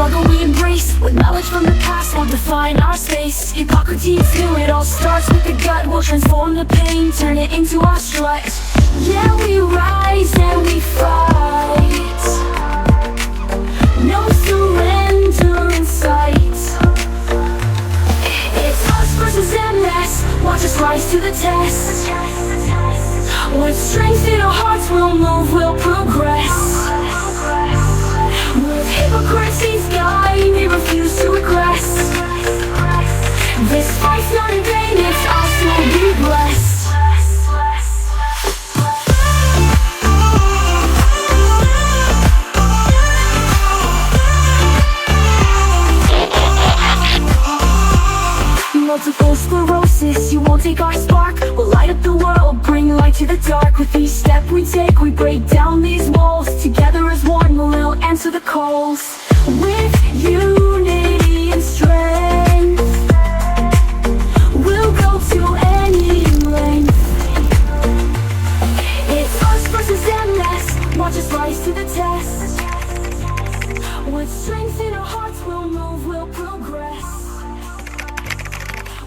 struggle we embrace, with knowledge from the past will define our space. Hippocrates knew it all starts with the gut. We'll transform the pain, turn it into our strut. Yeah, we rise and we fight. No surrender in sight. It's us versus MS. Watch us rise to the test. With strength in our hearts, we'll move, we'll progress. With Hippocrates' guide, we refuse to regress. This fight's not in vain, it's us who'll be blessed. Multiple sclerosis, you won't take our spark. We'll light up the world, bring light to the dark. With each step we take, we break down these walls. Together as one, we'll answer the calls. With unity and strength, we'll go to any length. It's us versus MS, watch us rise to the test. With strength in our hearts, we'll move, we'll progress.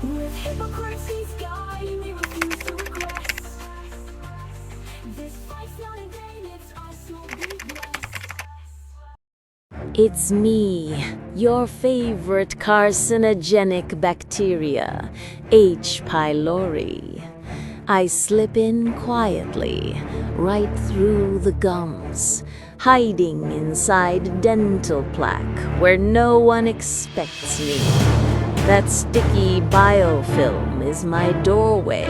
With Hippocrates' guide, we refuse to regress. This fight's not in vain, it's us who'll be blessed. It's me, your favorite carcinogenic bacteria, H. pylori. I slip in quietly, right through the gums, hiding inside dental plaque where no one expects me. That sticky biofilm is my doorway.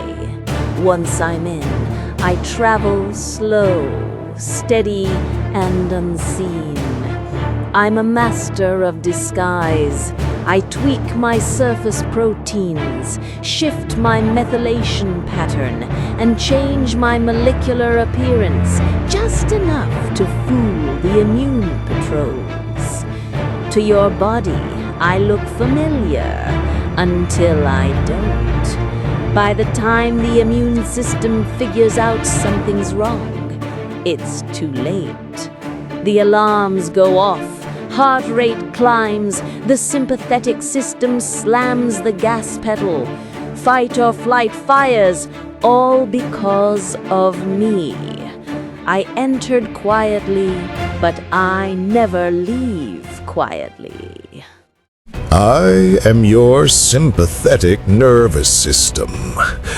Once I'm in, I travel slow, steady, and unseen. I'm a master of disguise. I tweak my surface proteins, shift my methylation pattern, and change my molecular appearance just enough to fool the immune patrols. To your body, I look familiar until I don't. By the time the immune system figures out something's wrong, it's too late. The alarms go off, heart rate climbs, the sympathetic system slams the gas pedal. Fight or flight fires, all because of me. I entered quietly, but I never leave quietly. I am your sympathetic nervous system,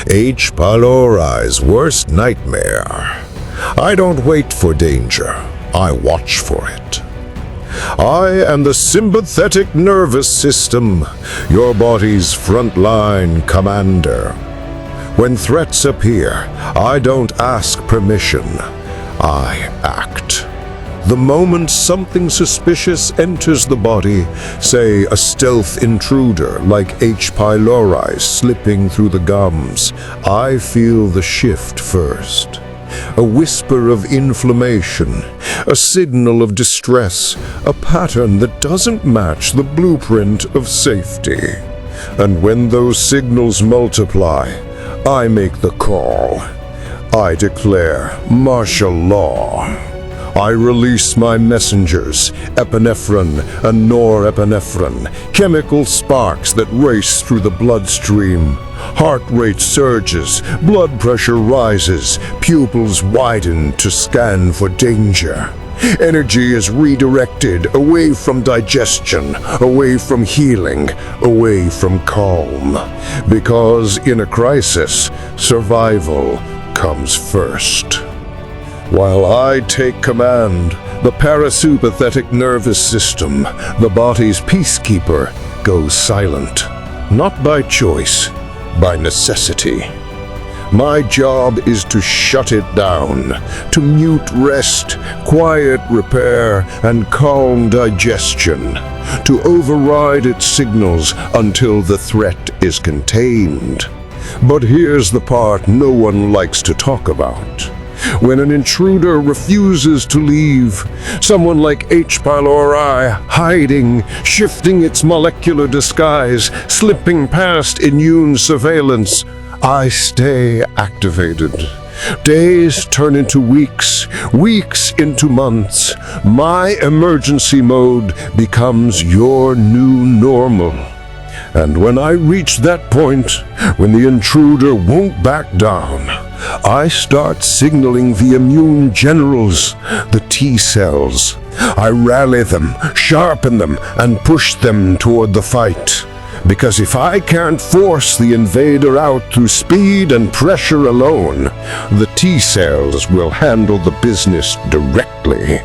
H. pylori's worst nightmare. I don't wait for danger, I watch for it. I am the sympathetic nervous system, your body's frontline commander. When threats appear, I don't ask permission, I act. The moment something suspicious enters the body, say a stealth intruder like H. pylori slipping through the gums, I feel the shift first. A whisper of inflammation, a signal of distress, a pattern that doesn't match the blueprint of safety. And when those signals multiply, I make the call. I declare martial law. I release my messengers, epinephrine and norepinephrine, chemical sparks that race through the bloodstream. Heart rate surges, blood pressure rises, pupils widen to scan for danger. Energy is redirected away from digestion, away from healing, away from calm. Because in a crisis, survival comes first. While I take command, the parasympathetic nervous system, the body's peacekeeper, goes silent. Not by choice, by necessity. My job is to shut it down, to mute rest, quiet repair, and calm digestion, to override its signals until the threat is contained. But here's the part no one likes to talk about. When an intruder refuses to leave, someone like H. pylori hiding, shifting its molecular disguise, slipping past immune surveillance, I stay activated, Days turn into weeks, weeks into months. My emergency mode becomes your new normal. And when I reach that point, when the intruder won't back down, I start signaling the immune generals, the T cells. I rally them, sharpen them, and push them toward the fight. Because if I can't force the invader out through speed and pressure alone, the T cells will handle the business directly.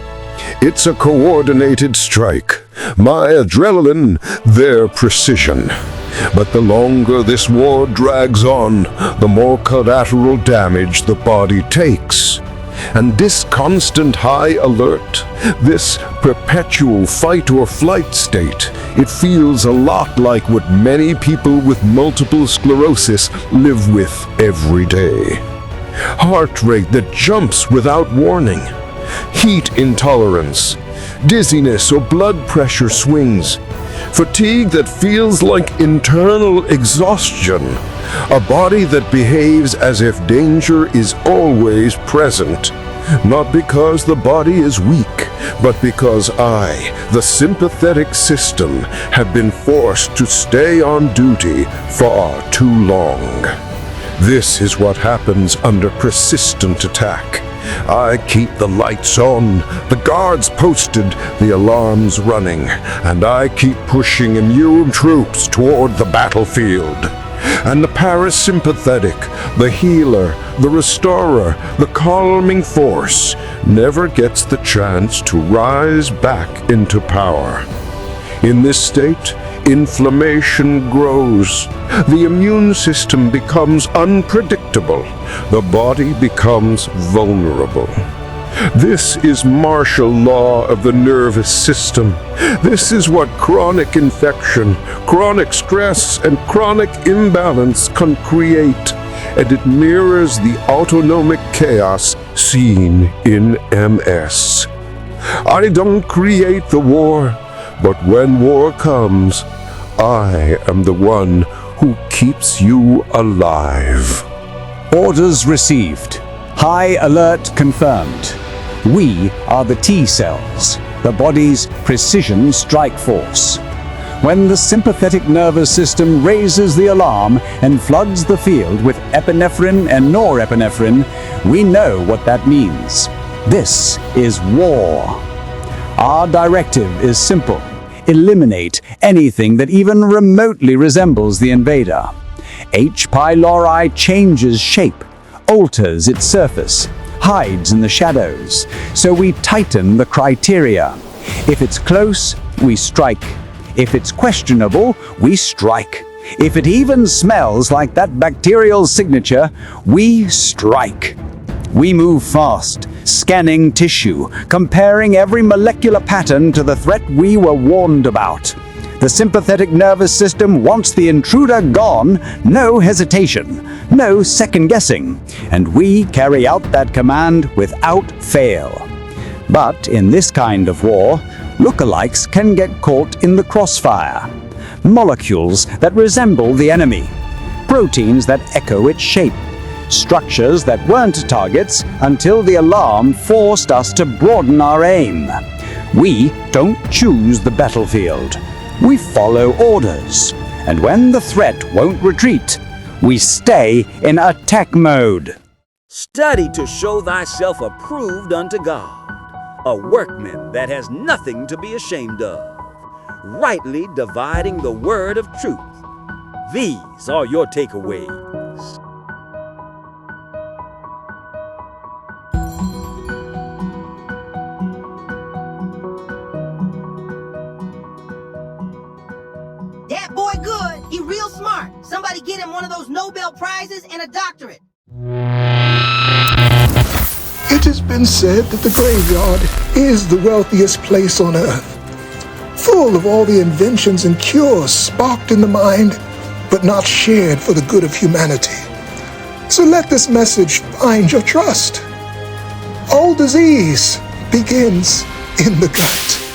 It's a coordinated strike. My adrenaline, their precision. But the longer this war drags on, the more collateral damage the body takes. And this constant high alert, this perpetual fight or flight state, it feels a lot like what many people with multiple sclerosis live with every day. Heart rate that jumps without warning, heat intolerance, dizziness or blood pressure swings, fatigue that feels like internal exhaustion, a body that behaves as if danger is always present, not because the body is weak, but because I, the sympathetic system, have been forced to stay on duty far too long. This is what happens under persistent attack. I keep the lights on, the guards posted, the alarms running, and I keep pushing immune troops toward the battlefield. And the parasympathetic, the healer, the restorer, the calming force never gets the chance to rise back into power. In this state, inflammation grows. The immune system becomes unpredictable. The body becomes vulnerable. This is martial law of the nervous system. This is what chronic infection, chronic stress, and chronic imbalance can create, and it mirrors the autonomic chaos seen in MS. I don't create the war, but when war comes, I am the one who keeps you alive. Orders received. High alert confirmed. We are the T cells, the body's precision strike force. When the sympathetic nervous system raises the alarm and floods the field with epinephrine and norepinephrine, we know what that means. This is war. Our directive is simple. Eliminate anything that even remotely resembles the invader. H. pylori changes shape, alters its surface, hides in the shadows, so we tighten the criteria. If it's close, we strike. If it's questionable, we strike. If it even smells like that bacterial signature, we strike. We move fast, scanning tissue, comparing every molecular pattern to the threat we were warned about. The sympathetic nervous system wants the intruder gone, no hesitation, no second guessing, and we carry out that command without fail. But in this kind of war, lookalikes can get caught in the crossfire. Molecules that resemble the enemy, proteins that echo its shape, structures that weren't targets until the alarm forced us to broaden our aim. We don't choose the battlefield. We follow orders. And when the threat won't retreat, we stay in attack mode. Study to show thyself approved unto God, a workman that has nothing to be ashamed of, rightly dividing the word of truth. These are your takeaways. That boy good. He real smart. Somebody get him one of those Nobel Prizes and a doctorate. It has been said that the graveyard is the wealthiest place on earth, full of all the inventions and cures sparked in the mind, but not shared for the good of humanity. So let this message find your trust. All disease begins in the gut.